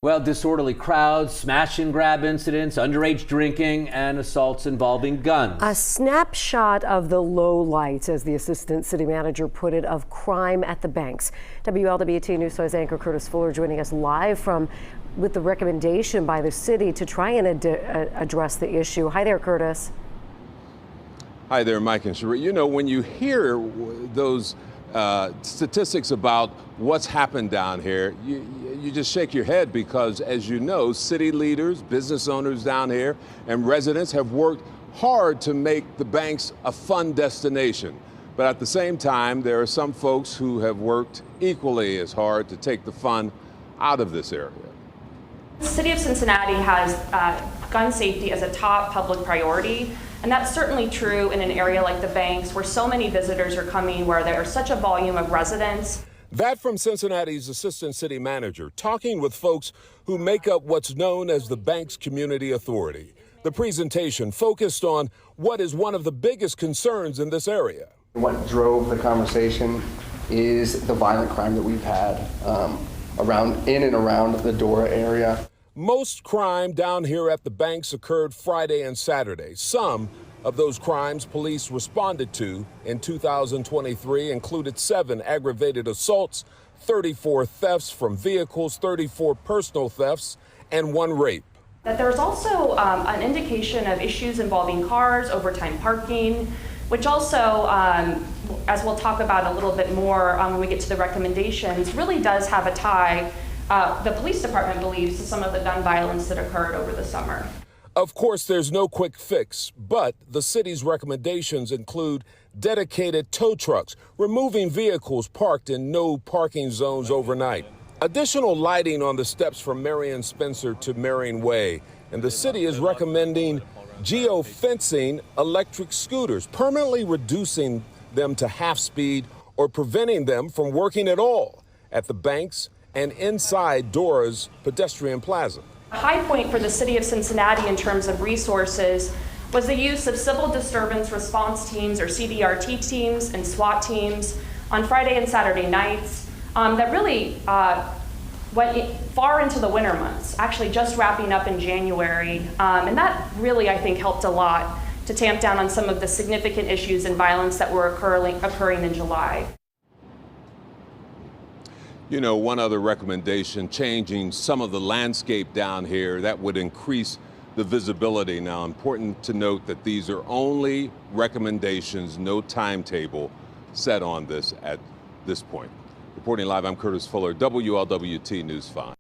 Well, disorderly crowds, smash and grab incidents, underage drinking, and assaults involving guns. A snapshot of the low lights, as the assistant city manager put it, of crime at the banks. WLWT News Source anchor Curtis Fuller joining us live with the recommendation by the city to try and address the issue. Hi there, Curtis. Hi there, Mike and Cherie. You know, when you hear those statistics about what's happened down here, you just shake your head because, as you know, city leaders, business owners down here, and residents have worked hard to make the banks a fun destination. But at the same time, there are some folks who have worked equally as hard to take the fun out of this area. The city of Cincinnati has gun safety as a top public priority. And that's certainly true in an area like the banks, where so many visitors are coming, where there's such a volume of residents. That from Cincinnati's assistant city manager, talking with folks who make up what's known as the Banks Community Authority. The presentation focused on what is one of the biggest concerns in this area. What drove the conversation is the violent crime that we've had in and around the Dora area. Most crime down here at the banks occurred Friday and Saturday. Some of those crimes police responded to in 2023 included 7 aggravated assaults, 34 thefts from vehicles, 34 personal thefts, and 1 rape. That there's also an indication of issues involving cars, overtime parking, which also, as we'll talk about a little bit more when we get to the recommendations, really does have a tie, the police department believes, to some of the gun violence that occurred over the summer. Of course, there's no quick fix, but the city's recommendations include dedicated tow trucks, removing vehicles parked in no parking zones overnight, additional lighting on the steps from Marion Spencer to Marion Way, and the city is recommending geofencing electric scooters, permanently reducing them to half speed or preventing them from working at all at the banks and inside Dora's pedestrian plaza. A high point for the city of Cincinnati in terms of resources was the use of civil disturbance response teams, or CDRT teams, and SWAT teams on Friday and Saturday nights that really went far into the winter months, actually just wrapping up in January. And that really, I think, helped a lot to tamp down on some of the significant issues and violence that were occurring in July. You know, one other recommendation, changing some of the landscape down here, that would increase the visibility. Now, important to note that these are only recommendations, no timetable set on this at this point. Reporting live, I'm Curtis Fuller, WLWT News 5.